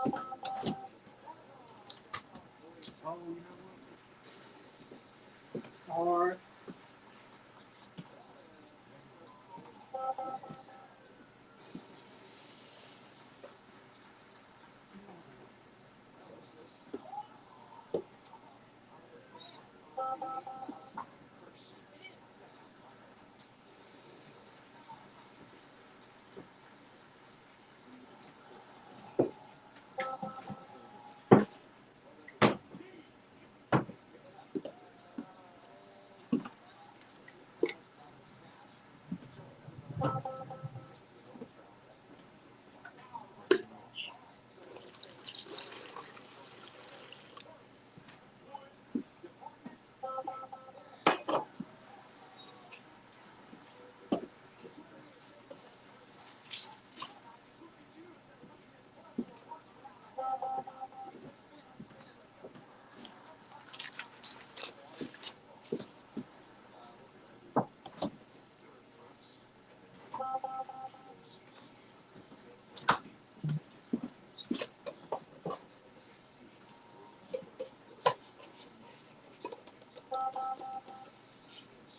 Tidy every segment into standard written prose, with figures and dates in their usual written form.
Oh, you know what? Hard.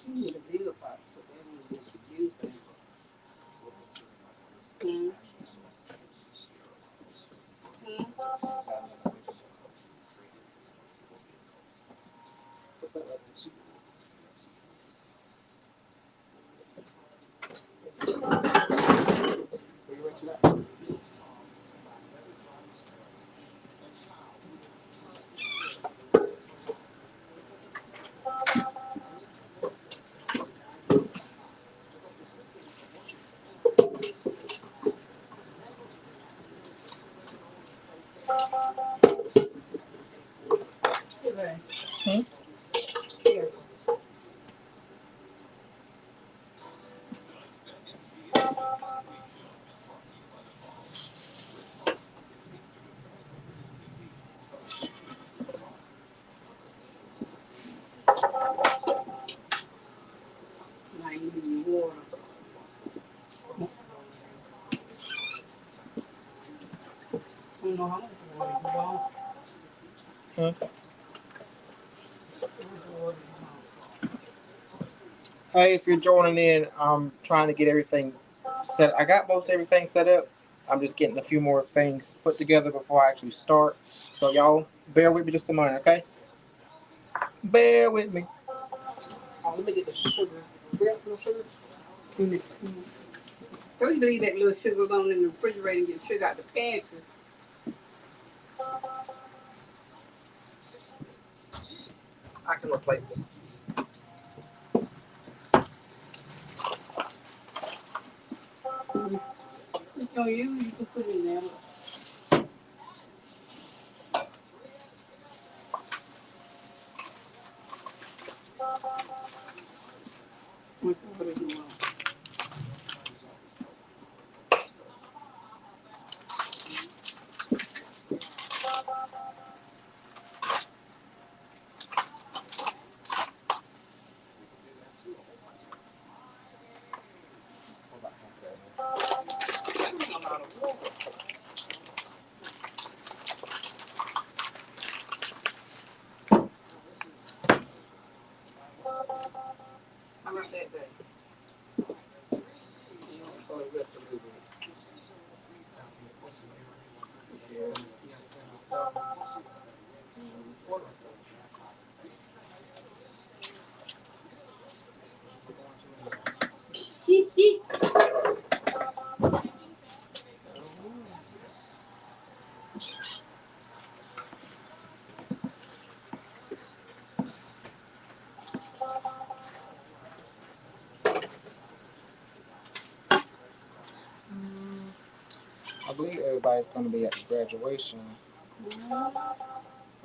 You need a bigger pot. Put that in this juice. Mm. Hmm? Here. 90 water. I don't know how much water you want. Hmm? How much water Hey, if you're joining in, I'm trying to get everything set. I got most everything set up. I'm just getting a few more things put together before I actually start. So y'all bear with me just a moment, okay? Bear with me. Oh, let me get the sugar. We got some sugar? Mm. Don't you leave that little sugar alone in the refrigerator and get sugar out the pantry. I can replace it. It's on you. You can put it in there. What water you want? That's a lot of water. How about that day? You know, so it rest a little bit. I believe everybody's going to be at the graduation.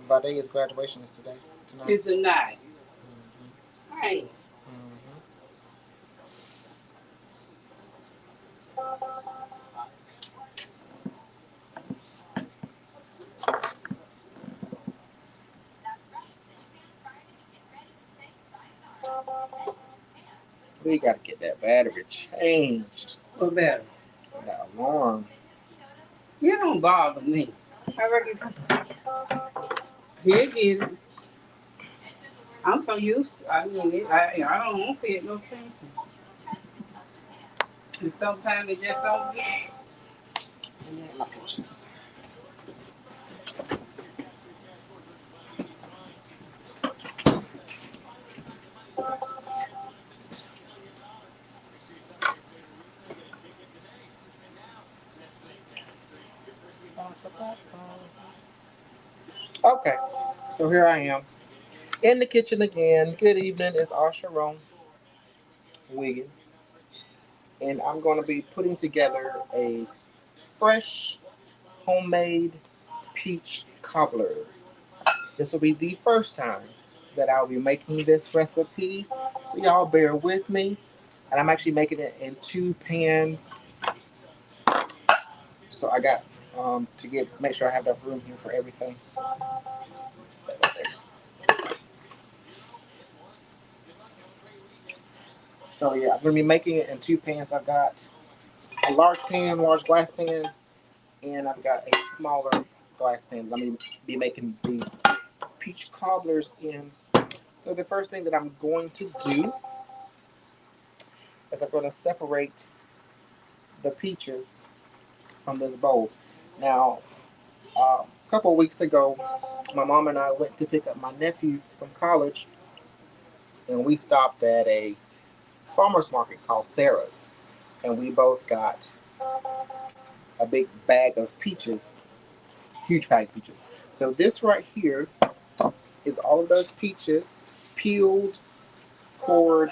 My day is graduation is today, tonight. It's a night. Mm-hmm. Right. Mm-hmm. We got to get that battery changed. What better? That alarm. You don't bother me. I reckon here again. I'm so used to I mean I don't want to feel no pain. And sometimes it just don't get it. My peaches. Okay, so here I am in the kitchen again. Good evening, it's SHA'RON Wiggins, and I'm going to be putting together a fresh homemade peach cobbler. This will be the first time that I'll be making this recipe, so y'all bear with me. And I'm actually making it in 2 pans, so I got to make sure I have enough room here for everything. So yeah, I'm gonna be making it in 2 pans. I've got a large pan, large glass pan, and I've got a smaller glass pan. Let me be making these peach cobblers in. So the first thing that I'm going to do is I'm going to separate the peaches from this bowl. Now, a couple of weeks ago, my mom and I went to pick up my nephew from college, and we stopped at a farmer's market called Sarah's, and we both got a big bag of peaches, huge bag of peaches. So this right here is all of those peaches peeled, cored,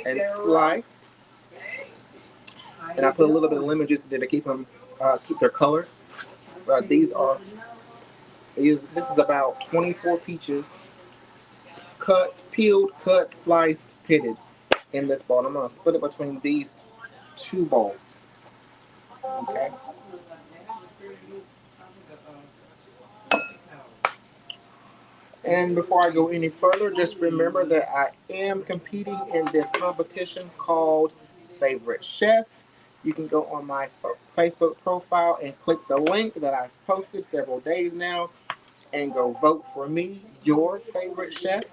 and sliced. And I put a little bit of lemon juice in there to keep them keep their color. This is about 24 peaches, peeled, cut, sliced, pitted in this bowl. I'm gonna split it between these 2 bowls. Okay. And before I go any further, just remember that I am competing in this competition called Favorite Chef. You can go on my Facebook profile and click the link that I've posted several days now and go vote for me, your favorite chef.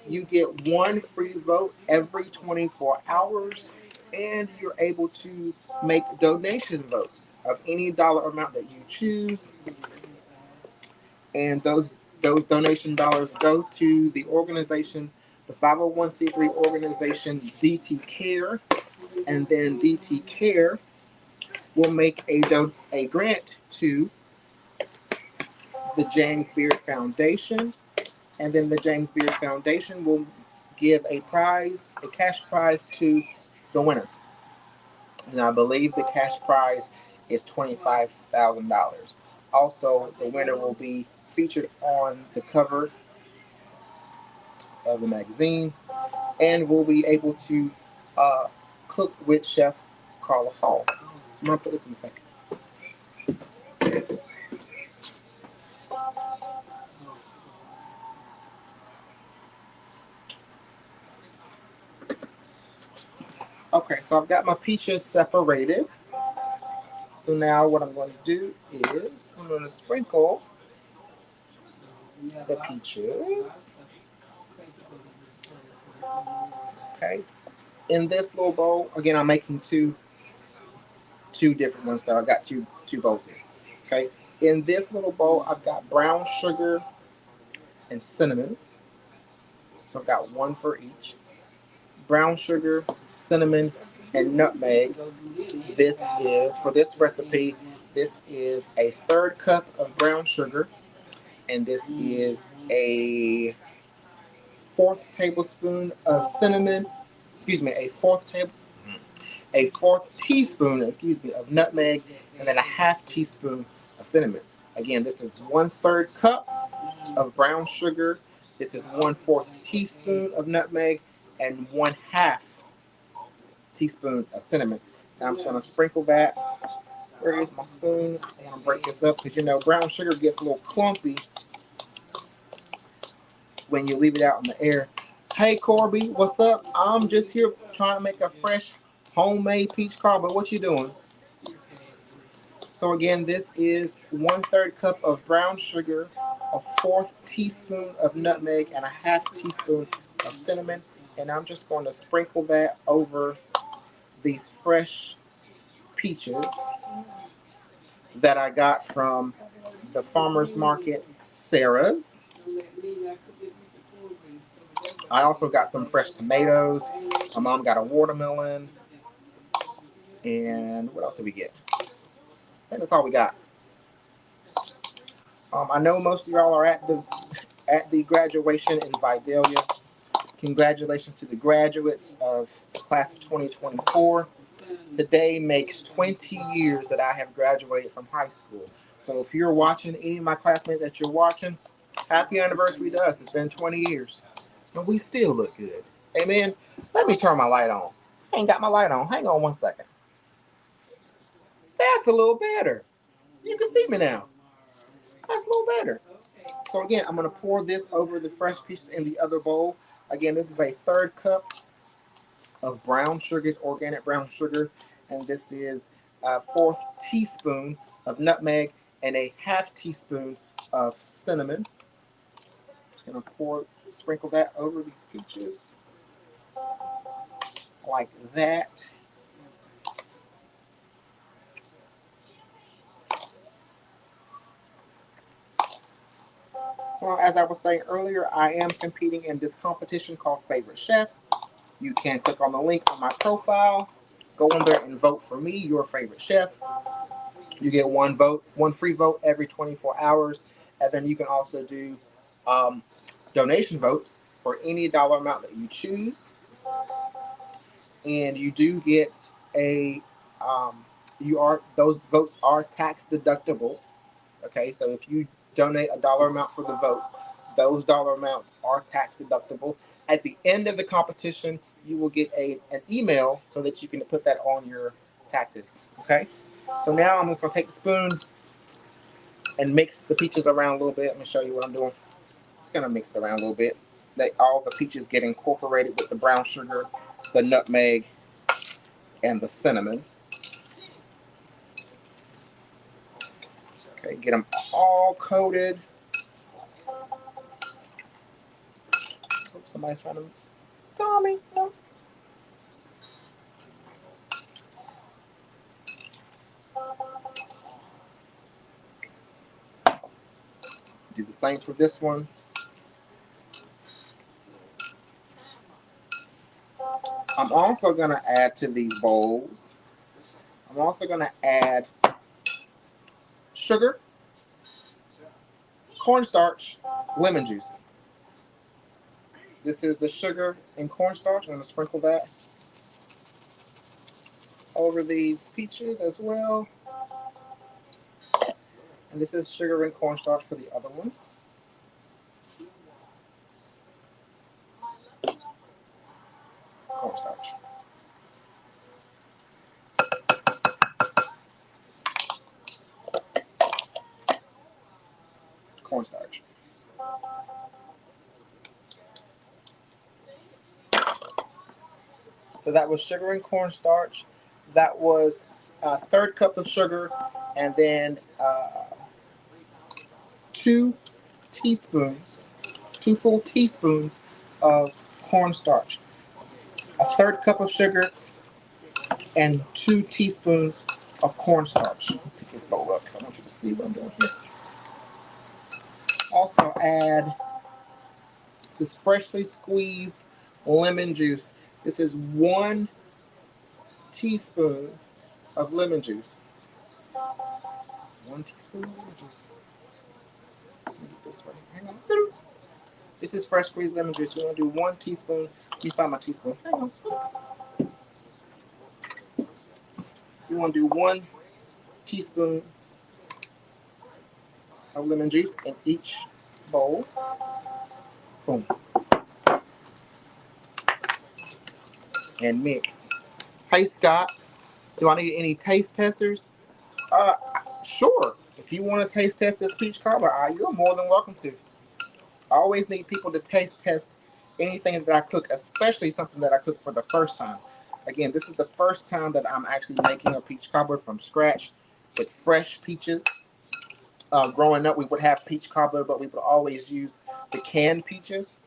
You get 1 free vote every 24 hours, and you're able to make donation votes of any dollar amount that you choose. And those donation dollars go to the organization, the 501c3 organization DT Care, and then DT Care will make a grant to the James Beard Foundation, and then the James Beard Foundation will give a cash prize to the winner. And I believe the cash prize is $25,000. Also, the winner will be featured on the cover of the magazine, and we'll be able to cook with Chef Carla Hall. So I'm going to put this in a second. Okay, so I've got my peaches separated. So now what I'm going to do is I'm going to sprinkle the peaches. Okay. In this little bowl, again, I'm making two different ones, so I've got two bowls here. Okay. In this little bowl, I've got brown sugar and cinnamon. So I've got 1 for each. Brown sugar, cinnamon, and nutmeg. This is, for this recipe, this is a 1/3 cup of brown sugar, and this is a 4th tablespoon of cinnamon. Excuse me, a 4th teaspoon, of nutmeg, and then a 1/2 teaspoon of cinnamon. Again, this is 1/3 cup of brown sugar. This is 1/4 teaspoon of nutmeg and 1/2 teaspoon of cinnamon. Now I'm just going to sprinkle that. Where is my spoon? I'm going to break this up because brown sugar gets a little clumpy when you leave it out in the air. Hey Corby, what's up? I'm just here trying to make a fresh homemade peach cobbler. What you doing? So again, this is 1/3 cup of brown sugar, a 1/4 teaspoon of nutmeg, and a 1/2 teaspoon of cinnamon. And I'm just going to sprinkle that over these fresh peaches that I got from the farmer's market, Sarah's. I also got some fresh tomatoes. My mom got a watermelon. And what else did we get? I think that's all we got. I know most of y'all are at the graduation in Vidalia. Congratulations to the graduates of the class of 2024. Today makes 20 years that I have graduated from high school. So if you're watching, any of my classmates that you're watching, happy anniversary to us. It's been 20 years. And we still look good. Amen. Let me turn my light on. I ain't got my light on. Hang on one second. That's a little better. You can see me now. That's a little better. So again, I'm going to pour this over the fresh pieces in the other bowl. Again, this is a 1/3 cup of brown sugar, it's organic brown sugar, and this is a 1/4 teaspoon of nutmeg and a 1/2 teaspoon of cinnamon. Just gonna sprinkle that over these peaches like that. Well, as I was saying earlier, I am competing in this competition called Favorite Chef. You can click on the link on my profile, go on there and vote for me, your favorite chef. You get one free vote every 24 hours. And then you can also do donation votes for any dollar amount that you choose. And you do get those votes are tax deductible. Okay, so if you donate a dollar amount for the votes, those dollar amounts are tax deductible. At the end of the competition, you will get an email so that you can put that on your taxes. Okay, so now I'm just gonna take the spoon and mix the peaches around a little bit. Let me show you what I'm doing. It's gonna mix it around a little bit. Let all the peaches get incorporated with the brown sugar, the nutmeg, and the cinnamon. Okay, get them all coated. Oops, somebody's trying to call me. No. Do the same for this one. I'm also going to add to these bowls, I'm also going to add sugar, cornstarch, lemon juice. This is the sugar and cornstarch. I'm going to sprinkle that over these peaches as well. And this is sugar and cornstarch for the other one. Cornstarch. Cornstarch. So that was sugar and cornstarch. That was a 1/3 cup of sugar, and then 2 full teaspoons of cornstarch. A 1/3 cup of sugar and 2 teaspoons of cornstarch. Pick this bowl up because I want you to see what I'm doing here. Also add, this is freshly squeezed lemon juice. This is 1 teaspoon of lemon juice. 1 teaspoon of lemon juice. Let me get this right. Hang on. This is fresh squeezed lemon juice. We're going to do 1 teaspoon. Let me find my teaspoon. Hang on. You want to do 1 teaspoon of lemon juice in each bowl. Boom. And mix. Hey, Scott, do I need any taste testers? Sure. If you want to taste test this peach cobbler, you're more than welcome to. I always need people to taste test anything that I cook, especially something that I cook for the first time. Again, this is the first time that I'm actually making a peach cobbler from scratch. with fresh peaches. Growing up, we would have peach cobbler, but we would always use the canned peaches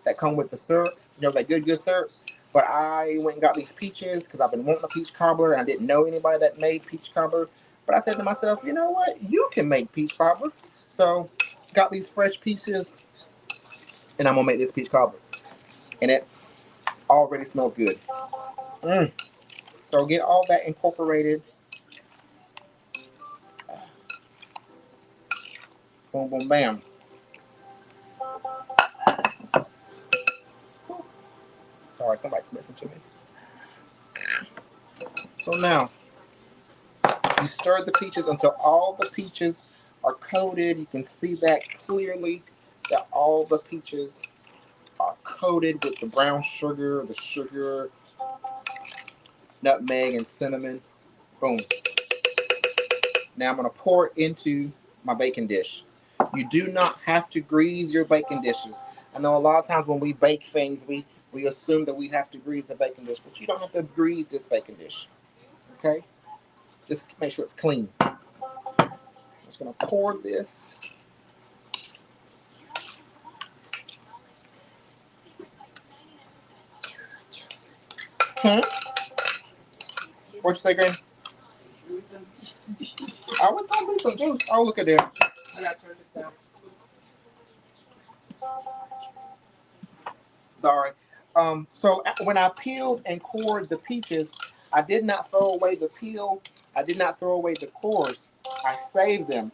that come with the syrup. You know, that good syrup. But I went and got these peaches because I've been wanting a peach cobbler, and I didn't know anybody that made peach cobbler. But I said to myself, you know what? You can make peach cobbler. So, got these fresh peaches, and I'm gonna make this peach cobbler. And it already smells good. So get all that incorporated. Boom, boom, bam. Sorry, somebody's messaging me. So now, you stir the peaches until all the peaches are coated. You can see that clearly, that all the peaches are coated with the brown sugar, the sugar, nutmeg, and cinnamon. Boom. Now I'm going to pour it into my baking dish. You do not have to grease your baking dishes. I know a lot of times when we bake things, we assume that we have to grease the baking dish, but you don't have to grease this baking dish. Okay? Just make sure it's clean. I'm just going to pour this. What'd you say, Granny? I was going to do some juice. Oh, look at there. I got to turn this down. Sorry. So when I peeled and cored the peaches, I did not throw away the peel. I did not throw away the cores. I saved them.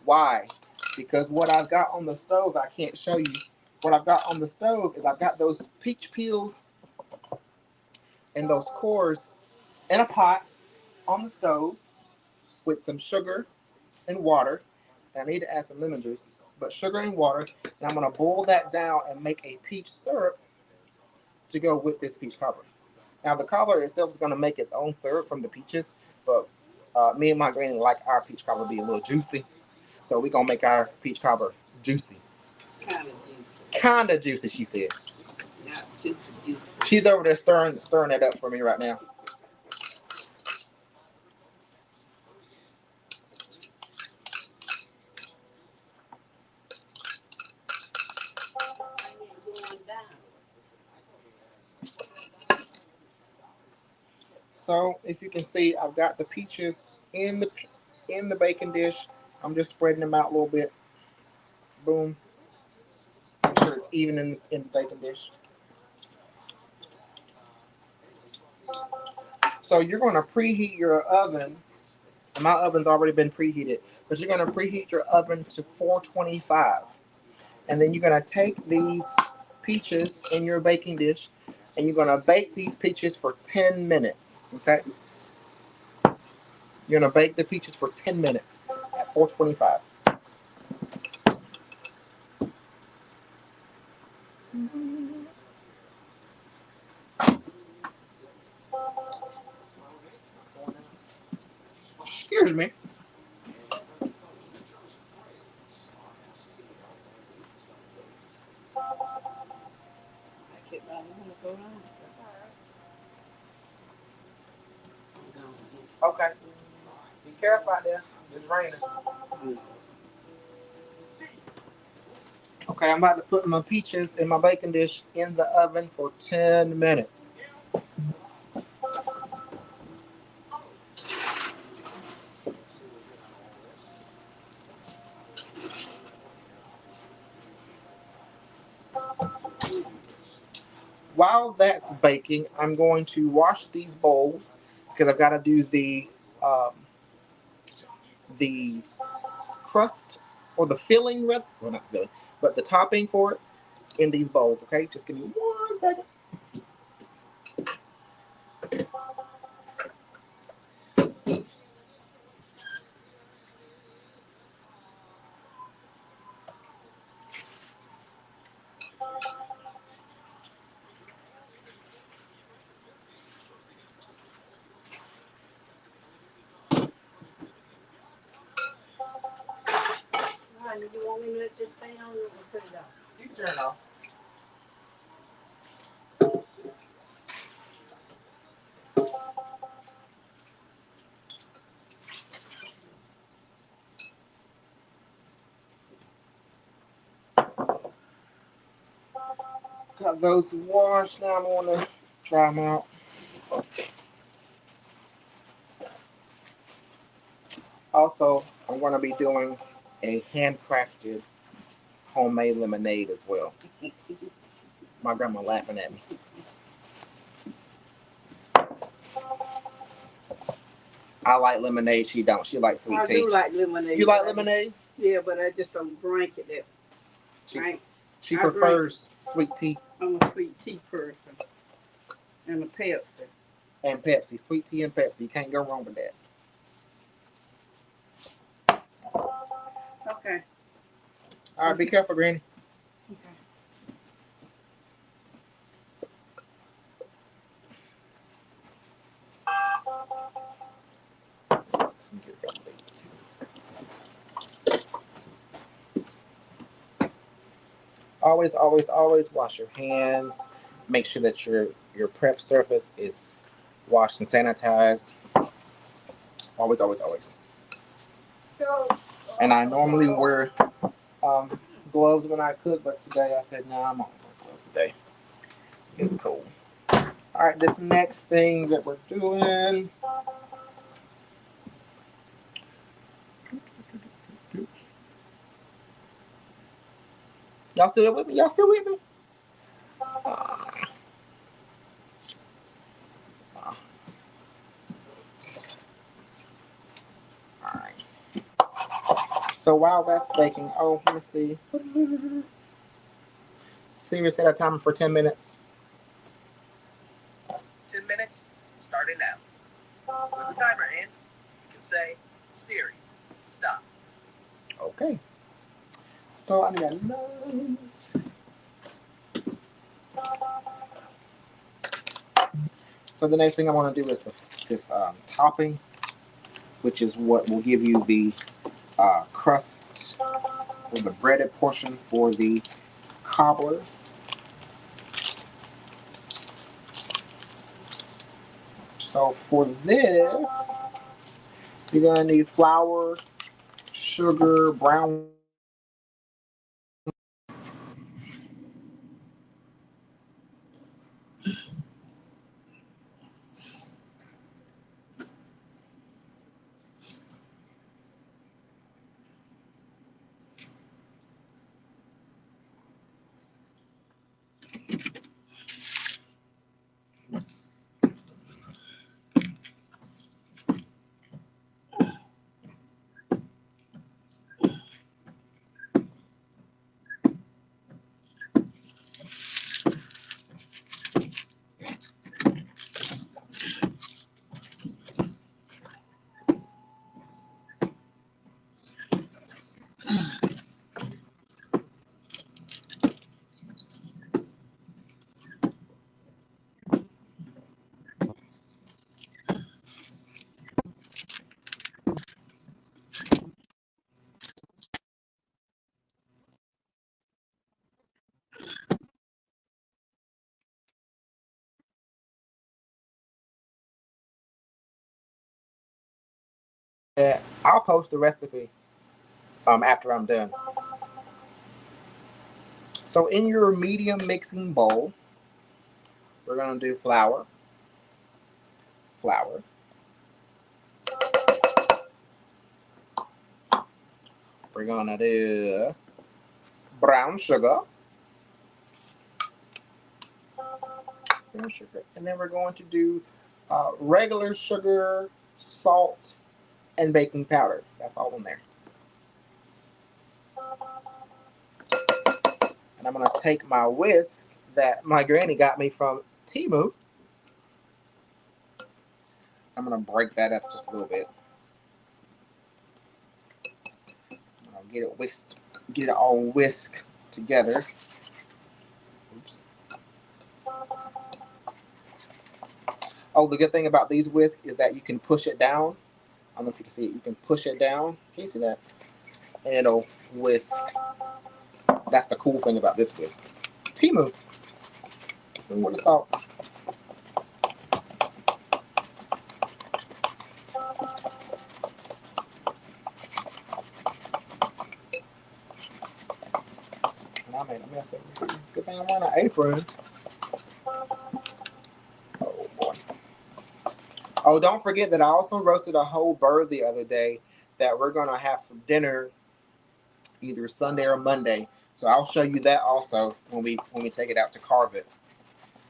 Why? Because what I've got on the stove, I can't show you. What I've got on the stove is I've got those peach peels and those cores in a pot on the stove with some sugar and water. And I need to add some lemon juice, but sugar and water. And I'm going to boil that down and make a peach syrup to go with this peach cobbler. Now the cobbler itself is going to make its own syrup from the peaches, but me and my granny like our peach cobbler to be a little juicy, so we're going to make our peach cobbler juicy. Kind of juicy, she said. Not juicy, juicy. She's over there stirring it up for me right now. So if you can see, I've got the peaches in the baking dish. I'm just spreading them out a little bit. Boom. Make sure it's even in the baking dish. So you're going to preheat your oven. My oven's already been preheated, but you're going to preheat your oven to 425. And then you're going to take these peaches in your baking dish, and you're going to bake these peaches for 10 minutes, okay? You're going to bake the peaches for 10 minutes at 425. Excuse me. Okay. Be careful out there. It's raining. Okay, I'm about to put my peaches in my baking dish in the oven for 10 minutes. While that's baking, I'm going to wash these bowls because I've got to do the crust or the filling, well, not filling, but the topping for it in these bowls. Okay, just give me 1 second. Do you want me to let this stay on or put it off? You can turn it off. Got those washed. Now I'm gonna try them out. Also, I'm gonna be doing a handcrafted homemade lemonade as well. My grandma laughing at me. I like lemonade. She don't. She likes sweet tea. I do like lemonade. You like lemonade? Yeah, but I just don't drink it. She prefers sweet tea. I'm a sweet tea person. And a Pepsi. And Pepsi. Sweet tea and Pepsi. You can't go wrong with that. Okay. All right, be careful, Granny. Okay. Get rid of these two. Always wash your hands. Make sure that your prep surface is washed and sanitized. Always. And I normally wear gloves when I cook, but today I said, nah, I'm not gonna wear gloves today. It's cool. All right, this next thing that we're doing. Y'all still with me? Alright. So while that's baking, let me see. Siri set a timer for 10 minutes. 10 minutes, starting now. When the timer ends, you can say, Siri, stop. Okay. So I need a note. So the next thing I want to do is this topping, which is what will give you the crust or the breaded portion for the cobbler. So for this, you're gonna need flour, sugar, brown. I'll post the recipe after I'm done. So in your medium mixing bowl, we're gonna do flour. We're gonna do brown sugar. And then we're going to do regular sugar, salt, and baking powder. That's all in there. And I'm gonna take my whisk that my granny got me from Temu. I'm gonna break that up just a little bit. I'm gonna get it all whisked together. Oops. Oh, the good thing about these whisks is that you can push it down. I don't know if you can see it. You can push it down. Can you see that? And it'll whisk. That's the cool thing about this whisk. Temu. Who would have thought? I mess over here. Good thing I'm wearing an apron. Oh boy. Oh, don't forget that I also roasted a whole bird the other day that we're gonna have for dinner either Sunday or Monday. So I'll show you that also when we take it out to carve it.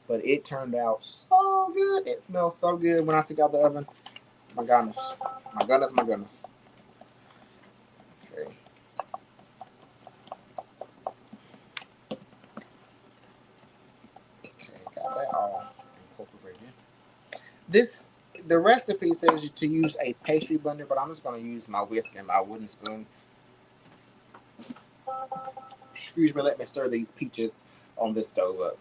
But it turned out so good. It smells so good when I took out the oven. My goodness. My goodness, my goodness. Okay. Okay, got that all incorporated. The recipe says to use a pastry blender, but I'm just gonna use my whisk and my wooden spoon. Excuse me, let me stir these peaches on this stove up.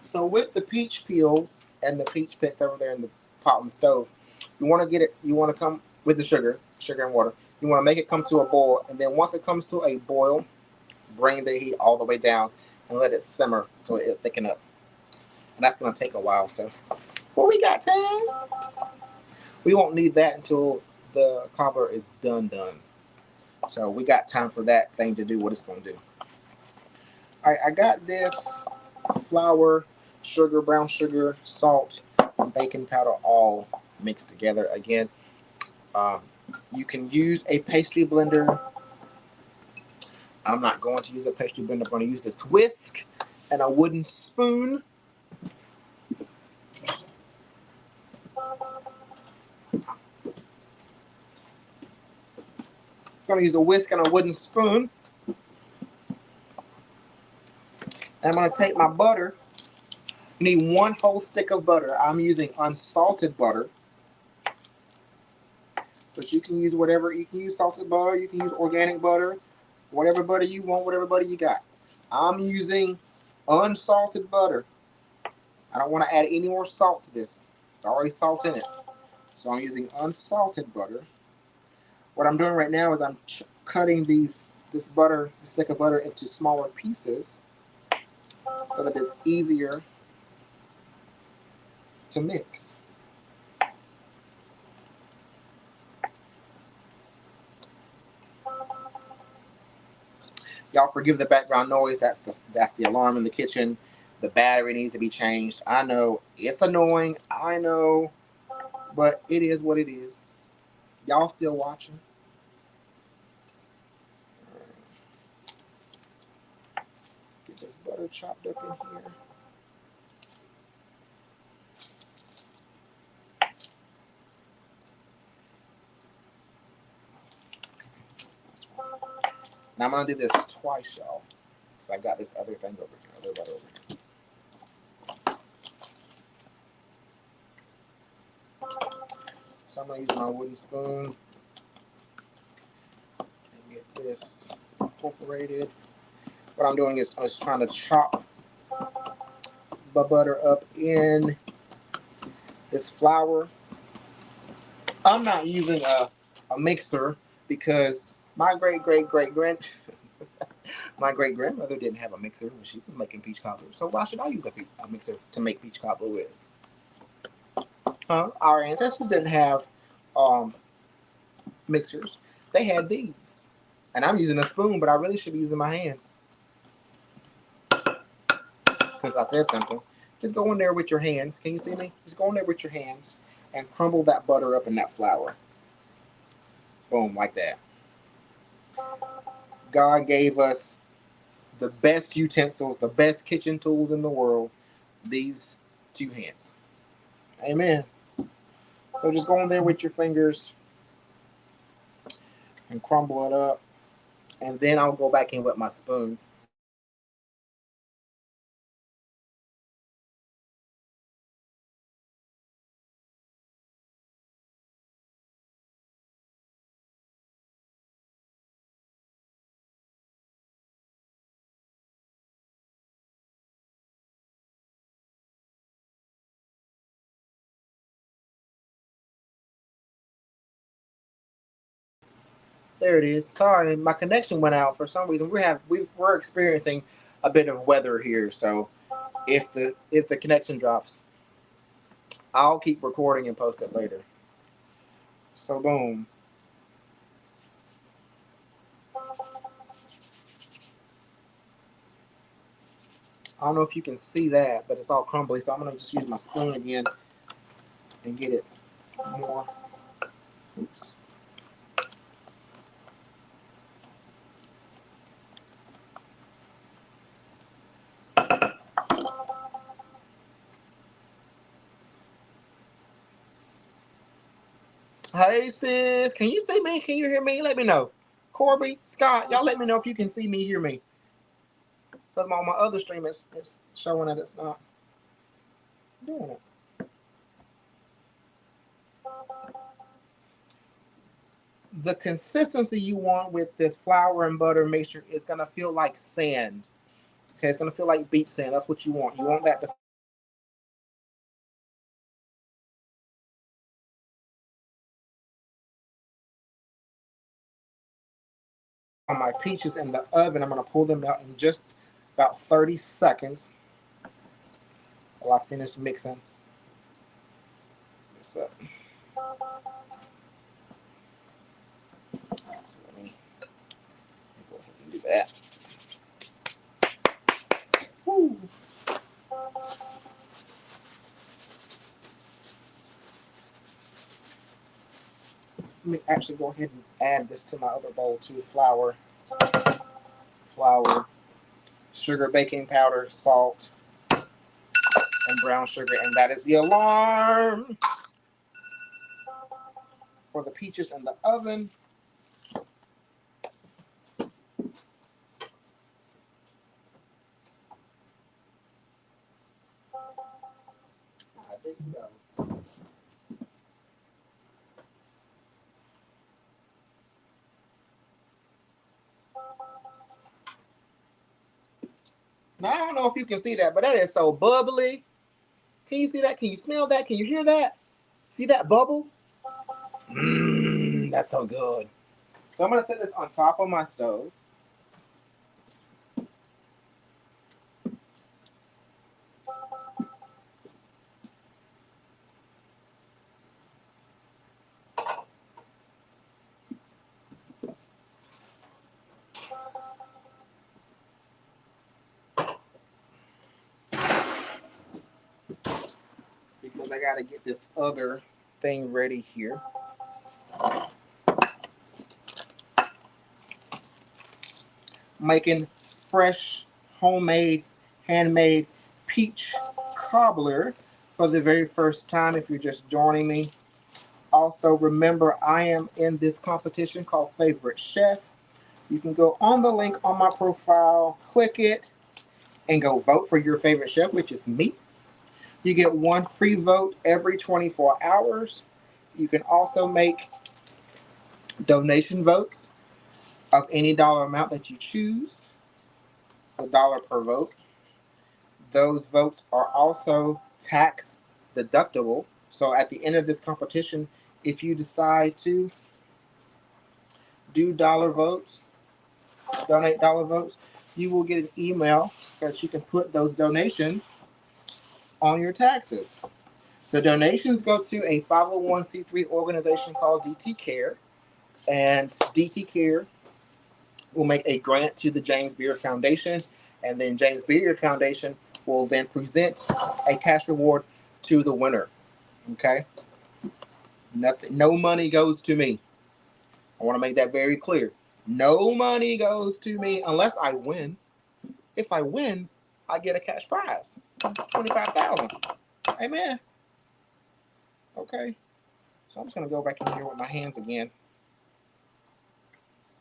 So with the peach peels and the peach pits over there in the pot on the stove, you want to get it. You want to come with the sugar and water. You want to make it come to a boil, and then once it comes to a boil, bring the heat all the way down and let it simmer so it thicken up. And that's going to take a while. So, well, we got time. We won't need that until the cobbler is done. So we got time for that thing to do what it's going to do. All right, I got this flour, sugar, brown sugar, salt, and baking powder all mixed together. Again, you can use a pastry blender. I'm not going to use a pastry blender. I'm going to use this whisk and a wooden spoon. I'm going to use a whisk and a wooden spoon. And I'm going to take my butter. You need 1 whole stick of butter. I'm using unsalted butter. But you can use whatever. You can use salted butter. You can use organic butter. Whatever butter you want, whatever butter you got. I'm using unsalted butter. I don't want to add any more salt to this. There's already salt in it. So I'm using unsalted butter. What I'm doing right now is I'm cutting this stick of butter into smaller pieces so that it's easier to mix. Y'all forgive the background noise. That's the alarm in the kitchen. The battery needs to be changed. I know it's annoying. I know, but it is what it is. Y'all still watching? Get this butter chopped up in here. Now I'm gonna do this twice, y'all, because I got this other thing over here, other butter over here. So I'm gonna use my wooden spoon and get this incorporated. What I'm doing is I'm just trying to chop the butter up in this flour. I'm not using a mixer because my great grandmother didn't have a mixer when she was making peach cobbler. So why should I use a mixer to make peach cobbler with? Our ancestors didn't have mixers. They had these. And I'm using a spoon, but I really should be using my hands. Since I said something. Just go in there with your hands. Can you see me? Just go in there with your hands and crumble that butter up in that flour. Boom, like that. God gave us the best utensils, the best kitchen tools in the world. These 2 hands. Amen. So just go in there with your fingers and crumble it up. And then I'll go back in with my spoon. There it is. Sorry, my connection went out for some reason. We're experiencing a bit of weather here, so if the connection drops, I'll keep recording and post it later. So boom. I don't know if you can see that, but it's all crumbly, so I'm gonna just use my spoon again and get it more. Oops. Hey sis, can you see me? Can you hear me? Let me know. Corby, Scott, y'all let me know if you can see me, hear me. Because on my other stream it's showing that it's not doing it. The consistency you want with this flour and butter mixture is gonna feel like sand. Okay, it's gonna feel like beach sand. That's what you want. You want that to on my peaches in the oven. I'm gonna pull them out in just about 30 seconds while I finish mixing this up. So let me go ahead and do that. Woo. Let me actually go ahead and add this to my other bowl too. Flour, sugar, baking powder, salt, and brown sugar. And that is the alarm for the peaches in the oven. There you go. Now, I don't know if you can see that, but that is so bubbly. Can you see that? Can you smell that? Can you hear that? See that bubble? That's so good. So I'm going to set this on top of my stove. Because I got to get this other thing ready here. Making fresh, homemade, handmade peach cobbler for the very first time if you're just joining me. Also, remember, I am in this competition called Favorite Chef. You can go on the link on my profile, click it, and go vote for your favorite chef, which is me. You get one free vote every 24 hours. You can also make donation votes of any dollar amount that you choose. It's $1 per vote. Those votes are also tax deductible. So at the end of this competition, if you decide to do dollar votes, donate dollar votes, you will get an email that you can put those donations on your taxes. The donations go to a 501c3 organization called DT Care, and DT Care will make a grant to the James Beard Foundation, and then James Beard Foundation will then present a cash reward to the winner. Okay? Nothing, no money goes to me. I want to make that very clear. No money goes to me unless I win. If I win, I get a cash prize, $25,000. Amen. Okay. So I'm just gonna go back in here with my hands again,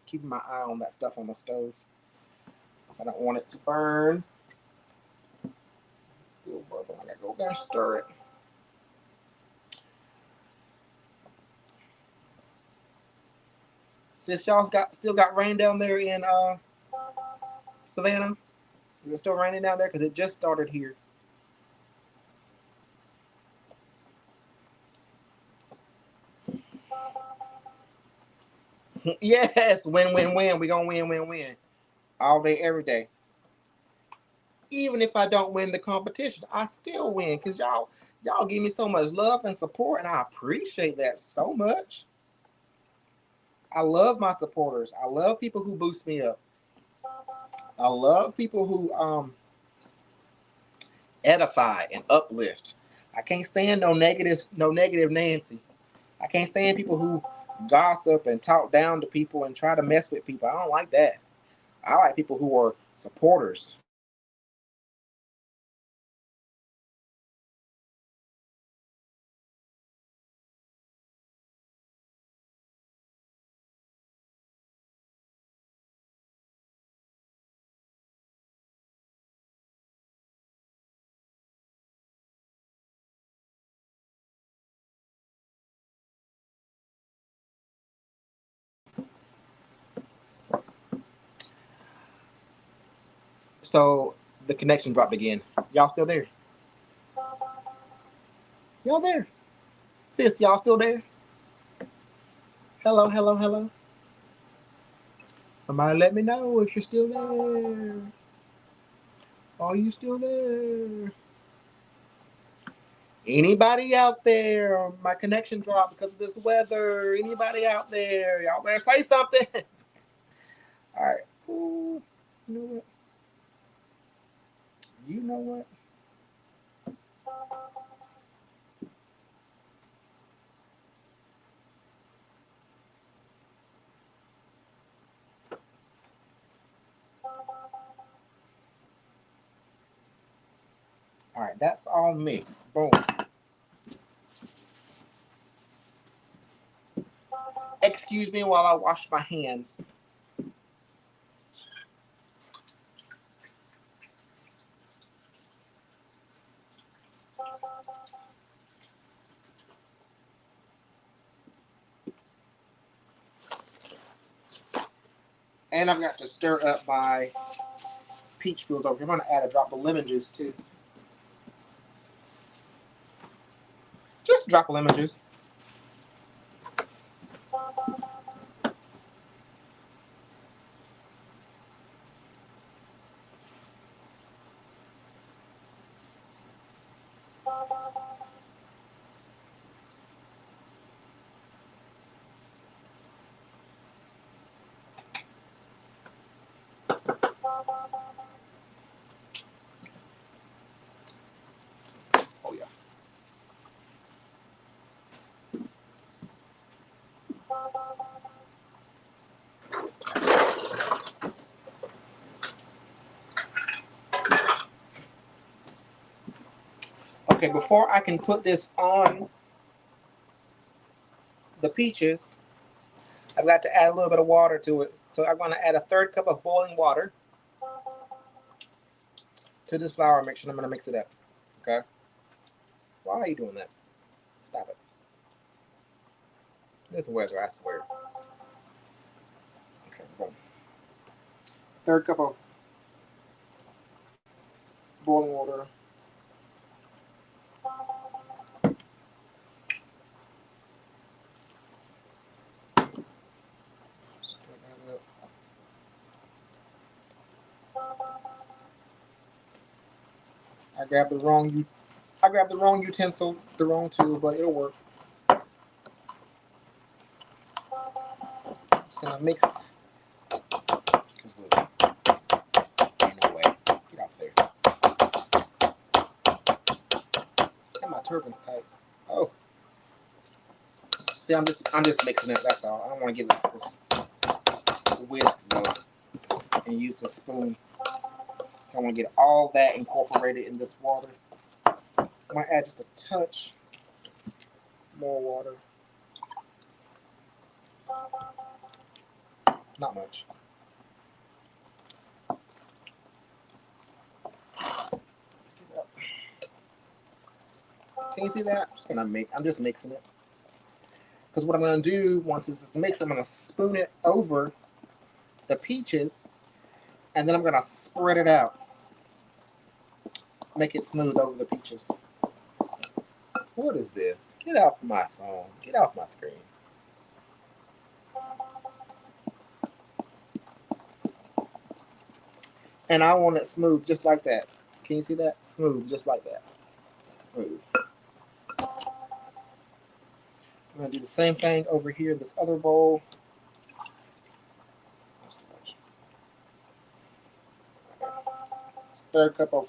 keeping my eye on that stuff on the stove. I don't want it to burn. It's still bubbling. I gotta go there and stir it. Since y'all still got rain down there in Savannah, is it still raining down there? Because it just started here. Yes, win, win, win. We gonna win, win, win. All day, every day. Even if I don't win the competition, I still win because y'all give me so much love and support, and I appreciate that so much. I love my supporters. I love people who boost me up. I love people who edify and uplift. I can't stand no negative Nancy. I can't stand people who gossip and talk down to people and try to mess with people. I don't like that. I like people who are supporters. So the connection dropped again. Y'all still there? Y'all there? Sis, y'all still there? Hello, hello, hello. Somebody let me know if you're still there. Are you still there? Anybody out there? My connection dropped because of this weather. Anybody out there? Y'all better say something. All right. Ooh, you know what? You know what? All right, that's all mixed. Boom. Excuse me while I wash my hands. And I've got to stir up my peach pills over here. I'm going to add a drop of lemon juice too. Just a drop of lemon juice. Oh, yeah. Okay, before I can put this on the peaches, I've got to add a little bit of water to it. So I'm going to add a third cup of boiling water to this flour mixture. I'm going to mix it up. Okay? Why are you doing that? Stop it. This weather, I swear. Okay, boom. Third cup of boiling water. I grabbed the wrong utensil, the wrong tool, but it'll work. Just gonna mix. Cause look, ain't no way. Get out there. And my turban's tight. Oh, see, I'm just mixing it. That's all. I don't want to get this whisk though, and use the spoon. So I want to get all that incorporated in this water. I might add just a touch more water. Not much. Can you see that? I'm just mixing it. Because what I'm gonna do once this is mixed, I'm gonna spoon it over the peaches, and then I'm gonna spread it out. Make it smooth over the peaches. What is this? Get off my phone. Get off my screen. And I want it smooth, just like that. Can you see that? Smooth, just like that. Smooth. I'm gonna do the same thing over here in this other bowl. Third cup of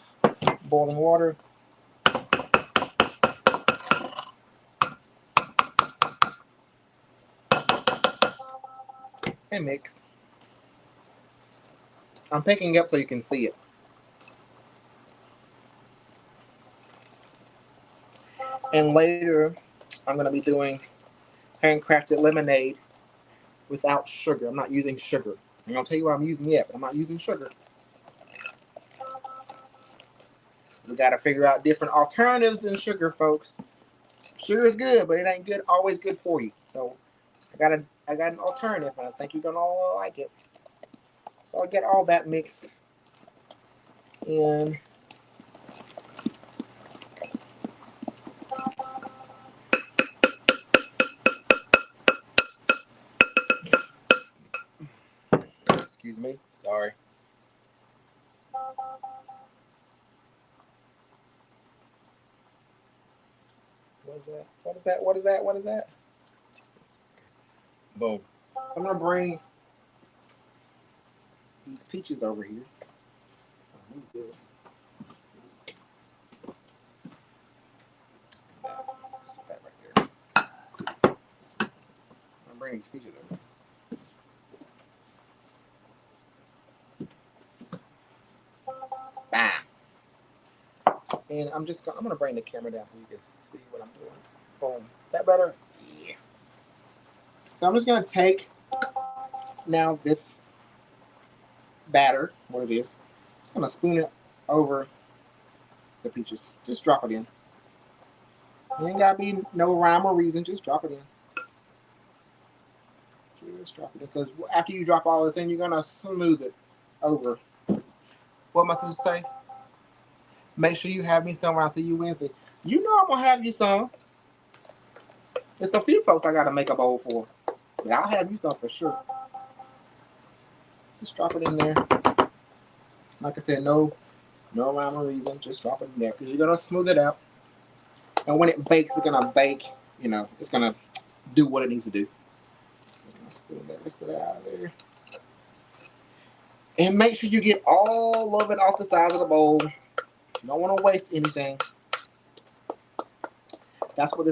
boiling water. And mix. I'm picking up so you can see it. And later, I'm going to be doing handcrafted lemonade without sugar. I'm not using sugar. I'm going to tell you what I'm using yet, but I'm not using sugar. We got to figure out different alternatives than sugar, folks. Sugar is good, but it ain't good always good for you. So I got an alternative, and I think you're going to all like it. So I'll get all that mixed in. Excuse me. Sorry. What is that? What is that? What is that? What is that? Boom. So I'm going to bring these peaches over here. I'll move this. Set that right there. I'm bringing these peaches over. Bam. And I'm gonna bring the camera down so you can see what I'm doing. Boom. That better? Yeah. So I'm just gonna take now this batter, what it is. Just gonna spoon it over the peaches. Just drop it in. There ain't gotta be no rhyme or reason. Just drop it in. Just drop it in, because after you drop all this in, you're gonna smooth it over. What my sister say? Make sure you have me some when I see you Wednesday. You know I'm gonna have you some. It's a few folks I gotta make a bowl for, but I'll have you some for sure. Just drop it in there. Like I said, no rhyme or reason. Just drop it in there because you're gonna smooth it out. And when it bakes, it's gonna bake. You know, it's gonna do what it needs to do. Smooth that rest of that out of there. And make sure you get all of it off the sides of the bowl. You don't want to waste anything. That's what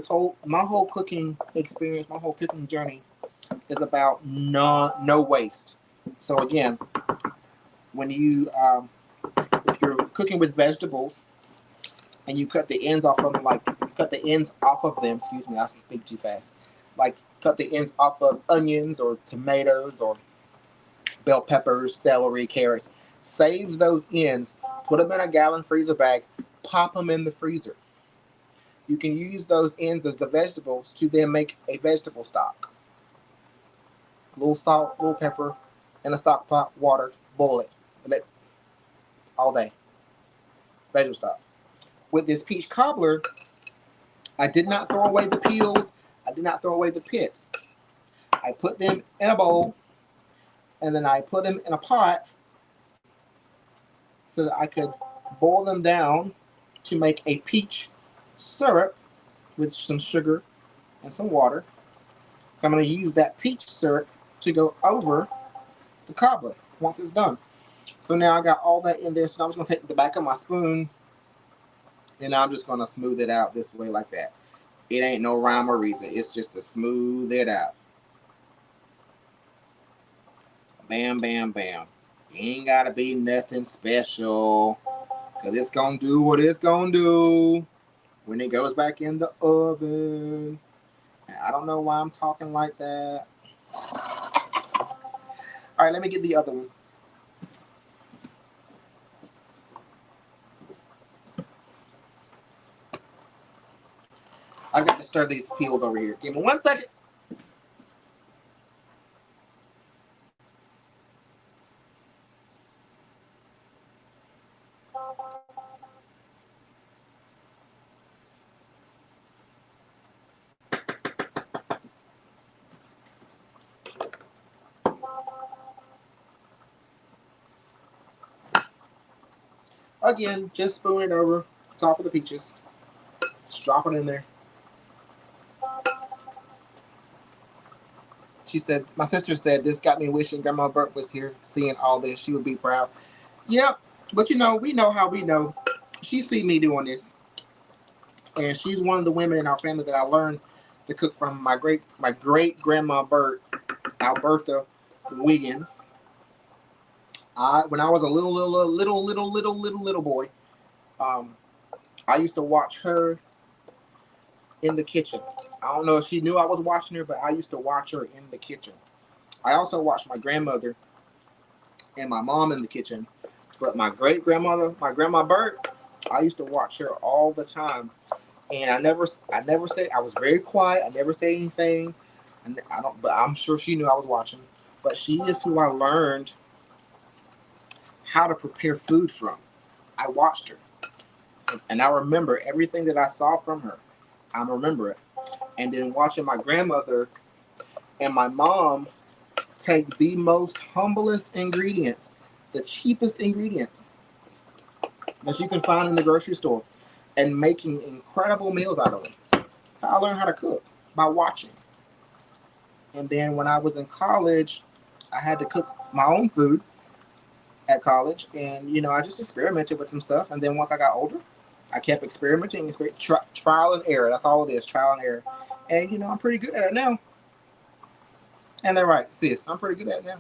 my whole cooking experience, my whole cooking journey is about. No waste. So again, when you if you're cooking with vegetables and you cut the ends off of them, excuse me, I speak too fast. Like cut the ends off of onions or tomatoes or bell peppers, celery, carrots. Save those ends, put them in a gallon freezer bag, pop them in the freezer. You can use those ends as the vegetables to then make a vegetable stock. A little salt, a little pepper, in a stock pot, water, boil it. Let it all day. Vegetable stock. With this peach cobbler, I did not throw away the peels. I did not throw away the pits. I put them in a bowl, and then I put them in a pot so that I could boil them down to make a peach syrup with some sugar and some water. So I'm going to use that peach syrup to go over the cobbler once it's done. So now I got all that in there. So I'm just going to take the back of my spoon and I'm just going to smooth it out this way like that. It ain't no rhyme or reason. It's just to smooth it out. Bam, bam, bam. Ain't got to be nothing special. Because it's going to do what it's going to do when it goes back in the oven. And I don't know why I'm talking like that. All right, let me get the other one. I got to stir these peels over here. Give me 1 second. Again, just spoon it over top of the peaches. Just drop it in there. She said, my sister said, this got me wishing Grandma Burt was here, seeing all this. She would be proud. Yep, but you know, we know how we know. She see me doing this. And she's one of the women in our family that I learned to cook from. My great grandma Burt, Alberta Wiggins. When I was a little boy, I used to watch her in the kitchen. I don't know if she knew I was watching her, but I used to watch her in the kitchen. I also watched my grandmother and my mom in the kitchen, but my great grandmother, my grandma Burt, I used to watch her all the time. And I never said, I was very quiet. I never said anything. And but I'm sure she knew I was watching. But she is who I learned how to prepare food from. I watched her. And I remember everything that I saw from her. I remember it. And then watching my grandmother and my mom take the most humblest ingredients, the cheapest ingredients that you can find in the grocery store, and making incredible meals out of them. So I learned how to cook by watching. And then when I was in college, I had to cook my own food at college. And, you know, I just experimented with some stuff. And then once I got older, I kept experimenting. Trial and error. That's all it is, trial and error. And, you know, I'm pretty good at it now. And they're right, sis. I'm pretty good at it now.